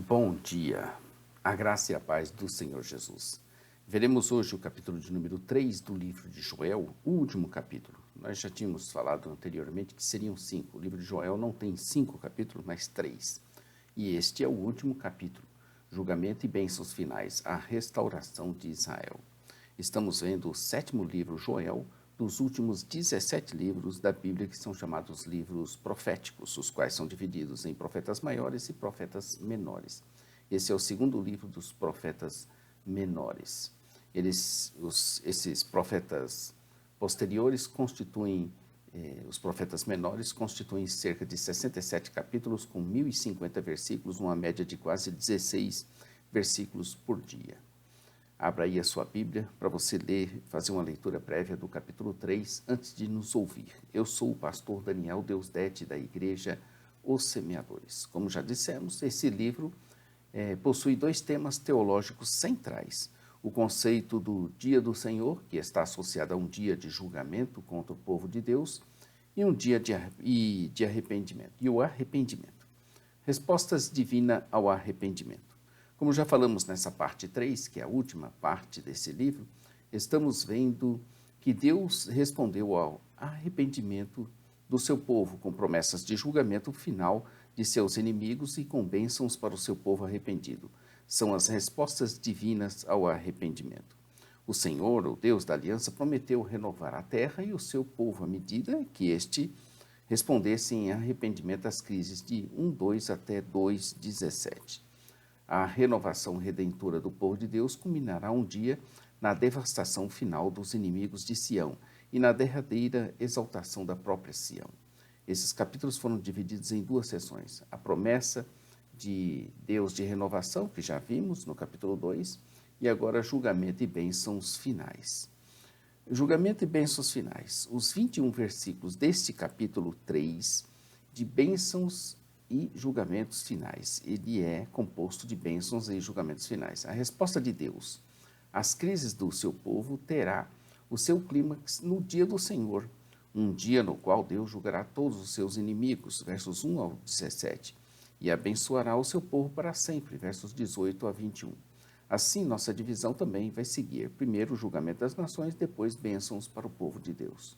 Bom dia, a graça e a paz do Senhor Jesus. Veremos hoje o capítulo de número 3 do livro de Joel, o último capítulo. Nós já tínhamos falado anteriormente que seriam 5. O livro de Joel não tem 5 capítulos, mas 3. E este é o último capítulo, julgamento e bênçãos finais, a restauração de Israel. Estamos vendo o 7º livro, Joel, dos últimos 17 livros da Bíblia, que são chamados livros proféticos, os quais são divididos em profetas maiores e profetas menores. Esse é o 2º livro dos profetas menores. Esses profetas posteriores constituem, os profetas menores constituem cerca de 67 capítulos com 1.050 versículos, uma média de quase 16 versículos por dia. Abra aí a sua Bíblia para você ler, fazer uma leitura prévia do capítulo 3 antes de nos ouvir. Eu sou o pastor Daniel Deusdedit da igreja Os Semeadores. Como já dissemos, esse livro possui 2 temas teológicos centrais. O conceito do dia do Senhor, que está associado a um dia de julgamento contra o povo de Deus, e um dia de arrependimento. E o arrependimento. Respostas divinas ao arrependimento. Como já falamos nessa parte 3, que é a última parte desse livro, estamos vendo que Deus respondeu ao arrependimento do seu povo com promessas de julgamento final de seus inimigos e com bênçãos para o seu povo arrependido. São as respostas divinas ao arrependimento. O Senhor, o Deus da aliança, prometeu renovar a terra e o seu povo à medida que este respondesse em arrependimento às crises de 1:2 até 2:17. A renovação redentora do povo de Deus culminará um dia na devastação final dos inimigos de Sião e na derradeira exaltação da própria Sião. Esses capítulos foram divididos em 2 sessões. A promessa de Deus de renovação, que já vimos no capítulo 2, e agora julgamento e bênçãos finais. Julgamento e bênçãos finais. Os 21 versículos deste capítulo 3, de bênçãos e julgamentos finais. Ele é composto de bênçãos e julgamentos finais. A resposta de Deus às crises do seu povo terá o seu clímax no dia do Senhor, um dia no qual Deus julgará todos os seus inimigos, versos 1 ao 17, e abençoará o seu povo para sempre, versos 18 a 21. Assim, nossa divisão também vai seguir. Primeiro, o julgamento das nações, depois, bênçãos para o povo de Deus.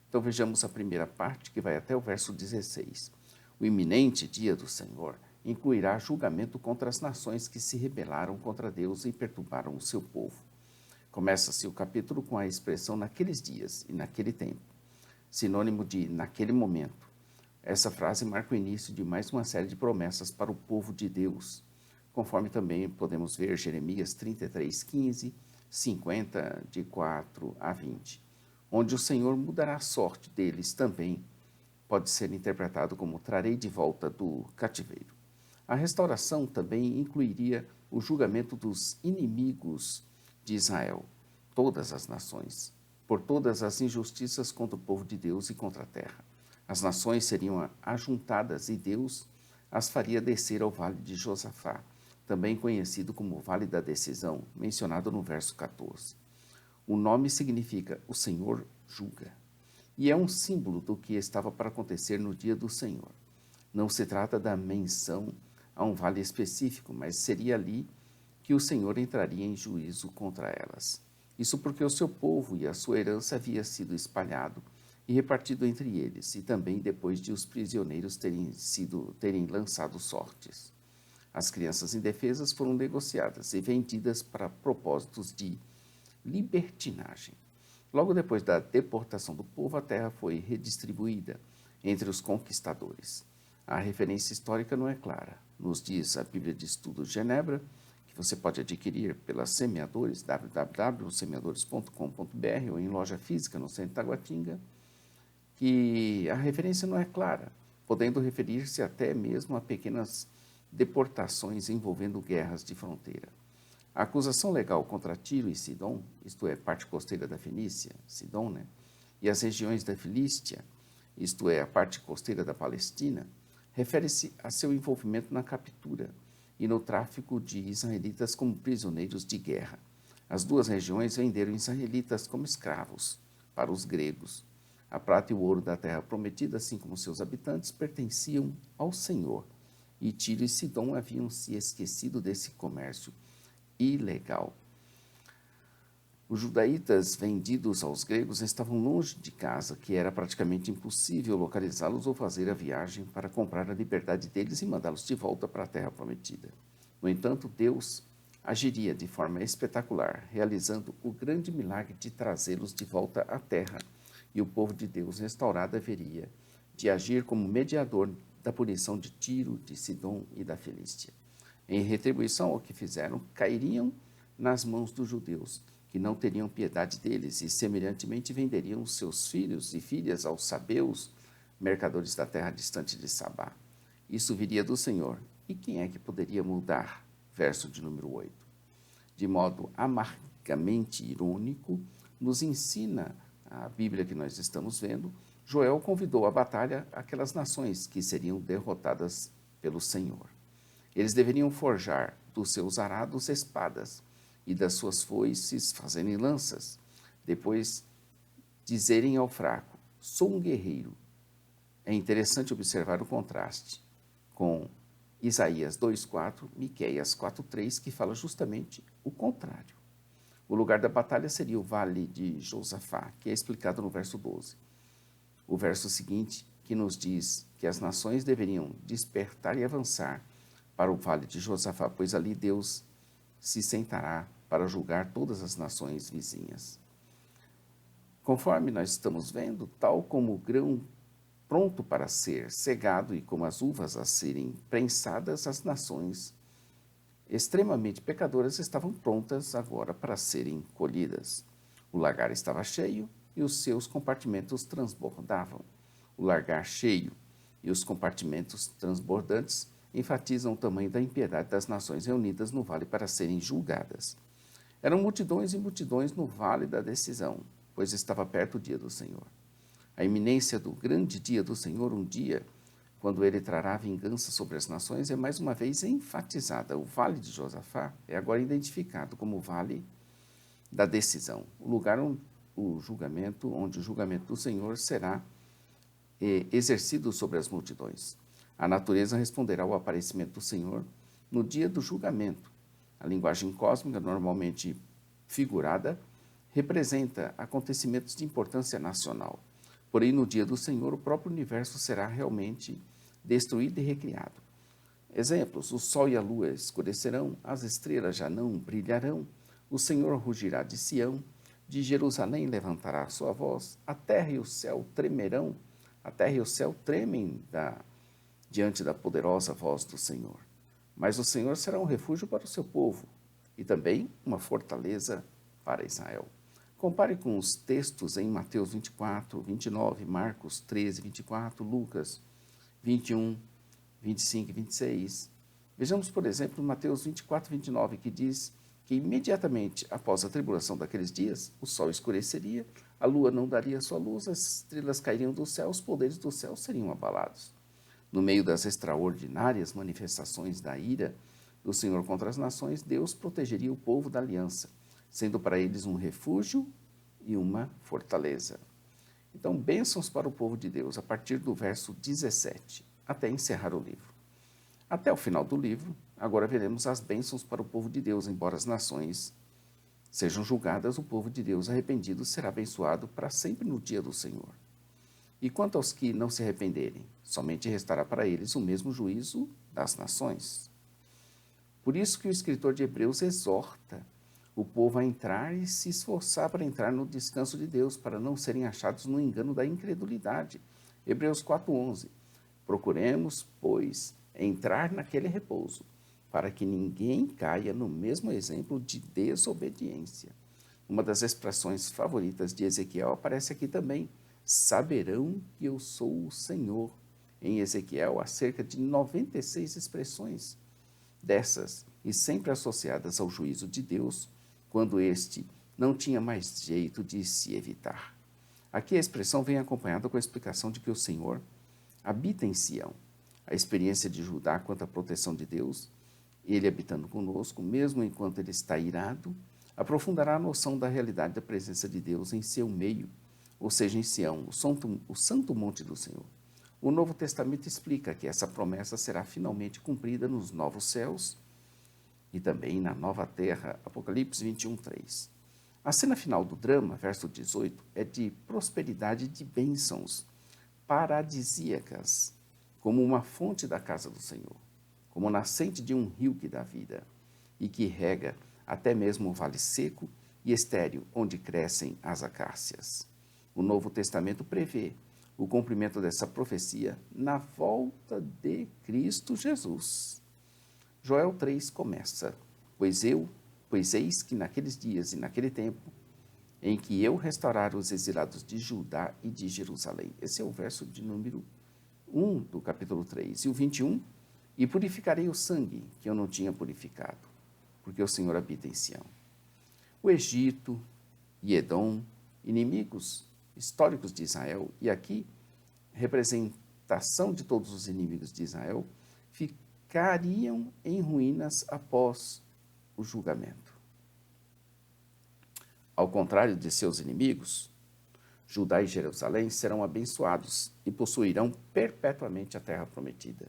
Então, vejamos a primeira parte, que vai até o verso 16. O iminente dia do Senhor incluirá julgamento contra as nações que se rebelaram contra Deus e perturbaram o seu povo. Começa-se o capítulo com a expressão naqueles dias e naquele tempo, sinônimo de naquele momento. Essa frase marca o início de mais uma série de promessas para o povo de Deus, conforme também podemos ver Jeremias 33:15, 50, de 4 a 20, onde o Senhor mudará a sorte deles também. Pode ser interpretado como trarei de volta do cativeiro. A restauração também incluiria o julgamento dos inimigos de Israel, todas as nações, por todas as injustiças contra o povo de Deus e contra a terra. As nações seriam ajuntadas e Deus as faria descer ao vale de Josafá, também conhecido como Vale da Decisão, mencionado no verso 14. O nome significa o Senhor julga. E é um símbolo do que estava para acontecer no dia do Senhor. Não se trata da menção a um vale específico, mas seria ali que o Senhor entraria em juízo contra elas. Isso porque o seu povo e a sua herança havia sido espalhado e repartido entre eles, e também depois de os prisioneiros terem lançado sortes. As crianças indefesas foram negociadas e vendidas para propósitos de libertinagem. Logo depois da deportação do povo, a terra foi redistribuída entre os conquistadores. A referência histórica não é clara. Nos diz a Bíblia de Estudo de Genebra, que você pode adquirir pela Semeadores, www.semeadores.com.br, ou em loja física no centro de Taguatinga, que a referência não é clara, podendo referir-se até mesmo a pequenas deportações envolvendo guerras de fronteira. A acusação legal contra Tiro e Sidom, isto é, parte costeira da Fenícia, Sidom, e as regiões da Filístia, isto é, a parte costeira da Palestina, refere-se a seu envolvimento na captura e no tráfico de israelitas como prisioneiros de guerra. As 2 regiões venderam israelitas como escravos para os gregos. A prata e o ouro da terra prometida, assim como seus habitantes, pertenciam ao Senhor e Tiro e Sidom haviam se esquecido desse comércio ilegal. Os judaítas vendidos aos gregos estavam longe de casa, que era praticamente impossível localizá-los ou fazer a viagem para comprar a liberdade deles e mandá-los de volta para a terra prometida. No entanto, Deus agiria de forma espetacular, realizando o grande milagre de trazê-los de volta à terra, e o povo de Deus restaurado haveria de agir como mediador da punição de Tiro, de Sidom e da Filístia. Em retribuição ao que fizeram, cairiam nas mãos dos judeus, que não teriam piedade deles e, semelhantemente, venderiam seus filhos e filhas aos sabeus, mercadores da terra distante de Sabá. Isso viria do Senhor. E quem é que poderia mudar? Verso de número 8. De modo amargamente irônico, nos ensina a Bíblia que nós estamos vendo, Joel convidou à batalha aquelas nações que seriam derrotadas pelo Senhor. Eles deveriam forjar dos seus arados espadas e das suas foices fazerem lanças. Depois dizerem ao fraco, sou um guerreiro. É interessante observar o contraste com Isaías 2,4, Miqueias 4,3, que fala justamente o contrário. O lugar da batalha seria o vale de Josafá, que é explicado no verso 12. O verso seguinte, que nos diz que as nações deveriam despertar e avançar para o vale de Josafá, pois ali Deus se sentará para julgar todas as nações vizinhas. Conforme nós estamos vendo, tal como o grão pronto para ser cegado e como as uvas a serem prensadas, as nações extremamente pecadoras estavam prontas agora para serem colhidas. O lagar estava cheio e os seus compartimentos transbordavam. O lagar cheio e os compartimentos transbordantes enfatizam o tamanho da impiedade das nações reunidas no vale para serem julgadas. Eram multidões e multidões no vale da decisão, pois estava perto o dia do Senhor. A iminência do grande dia do Senhor, um dia, quando ele trará vingança sobre as nações, é mais uma vez enfatizada. O vale de Josafá é agora identificado como o vale da decisão, o lugar onde o julgamento do Senhor será exercido sobre as multidões. A natureza responderá ao aparecimento do Senhor no dia do julgamento. A linguagem cósmica, normalmente figurada, representa acontecimentos de importância nacional. Porém, no dia do Senhor, o próprio universo será realmente destruído e recriado. Exemplos: o sol e a lua escurecerão, as estrelas já não brilharão, o Senhor rugirá de Sião, de Jerusalém levantará a sua voz, a terra e o céu tremerão, a terra e o céu tremem diante da poderosa voz do Senhor. Mas o Senhor será um refúgio para o seu povo e também uma fortaleza para Israel. Compare com os textos em Mateus 24, 29, Marcos 13, 24, Lucas 21, 25 e 26. Vejamos, por exemplo, Mateus 24, 29, que diz que imediatamente após a tribulação daqueles dias, o sol escureceria, a lua não daria sua luz, as estrelas cairiam do céu, os poderes do céu seriam abalados. No meio das extraordinárias manifestações da ira do Senhor contra as nações, Deus protegeria o povo da aliança, sendo para eles um refúgio e uma fortaleza. Então, bênçãos para o povo de Deus, a partir do verso 17, até encerrar o livro. Até o final do livro, agora veremos as bênçãos para o povo de Deus, embora as nações sejam julgadas, o povo de Deus arrependido será abençoado para sempre no dia do Senhor. E quanto aos que não se arrependerem, somente restará para eles o mesmo juízo das nações. Por isso que o escritor de Hebreus exorta o povo a entrar e se esforçar para entrar no descanso de Deus, para não serem achados no engano da incredulidade. Hebreus 4:11. Procuremos, pois, entrar naquele repouso, para que ninguém caia no mesmo exemplo de desobediência. Uma das expressões favoritas de Ezequiel aparece aqui também. Saberão que eu sou o Senhor. Em Ezequiel há cerca de 96 expressões dessas, e sempre associadas ao juízo de Deus, quando este não tinha mais jeito de se evitar. Aqui a expressão vem acompanhada com a explicação de que o Senhor habita em Sião. A experiência de Judá quanto à proteção de Deus, ele habitando conosco, mesmo enquanto ele está irado, aprofundará a noção da realidade da presença de Deus em seu meio, ou seja, em Sião, o santo monte do Senhor. o Novo Testamento explica que essa promessa será finalmente cumprida nos novos céus e também na nova terra, Apocalipse 21:3. A cena final do drama, verso 18, é de prosperidade e de bênçãos paradisíacas, como uma fonte da casa do Senhor, como nascente de um rio que dá vida e que rega até mesmo o vale seco e estéril onde crescem as acácias. O Novo Testamento prevê o cumprimento dessa profecia na volta de Cristo Jesus. Joel 3 começa: pois eis que naqueles dias e naquele tempo, em que eu restaurar os exilados de Judá e de Jerusalém. Esse é o verso de número 1 do capítulo 3. E o 21, e purificarei o sangue que eu não tinha purificado, porque o Senhor habita em Sião. O Egito e Edom, inimigos históricos de Israel, e aqui, representação de todos os inimigos de Israel, ficariam em ruínas após o julgamento. Ao contrário de seus inimigos, Judá e Jerusalém serão abençoados e possuirão perpetuamente a terra prometida.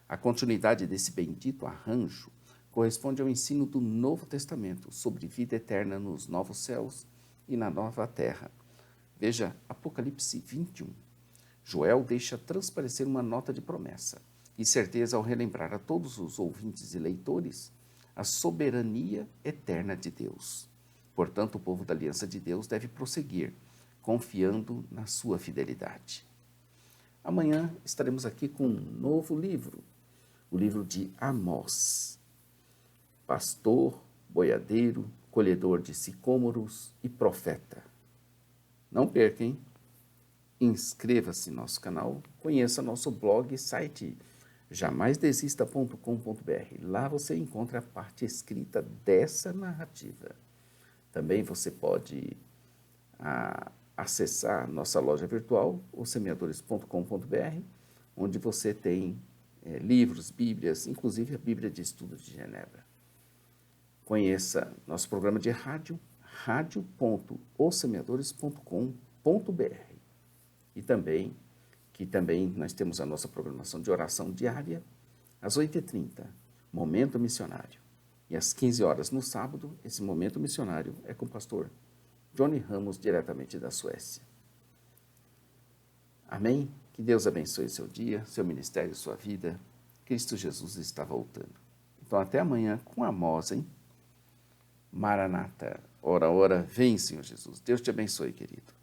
A continuidade desse bendito arranjo corresponde ao ensino do Novo Testamento sobre vida eterna nos novos céus e na nova terra. Veja Apocalipse 21. Joel deixa transparecer uma nota de promessa e certeza ao relembrar a todos os ouvintes e leitores a soberania eterna de Deus. Portanto, o povo da aliança de Deus deve prosseguir, confiando na sua fidelidade. Amanhã estaremos aqui com um novo livro, o livro de Amós. Pastor, boiadeiro, colhedor de sicômoros e profeta. Não perca, hein? Inscreva-se no nosso canal, conheça nosso blog e site jamaisdesista.com.br. Lá você encontra a parte escrita dessa narrativa. Também você pode acessar nossa loja virtual, ossemeadores.com.br, onde você tem livros, bíblias, inclusive a Bíblia de Estudo de Genebra. Conheça nosso programa de rádio, radio.ossemeadores.com.br. E também nós temos a nossa programação de oração diária, às 8h30, Momento Missionário. E às 15 horas no sábado, esse Momento Missionário é com o pastor Johnny Ramos, diretamente da Suécia. Amém? Que Deus abençoe seu dia, seu ministério, sua vida. Cristo Jesus está voltando. Então até amanhã com Amós, hein? Maranata, ora, ora, vem, Senhor Jesus. Deus te abençoe, querido.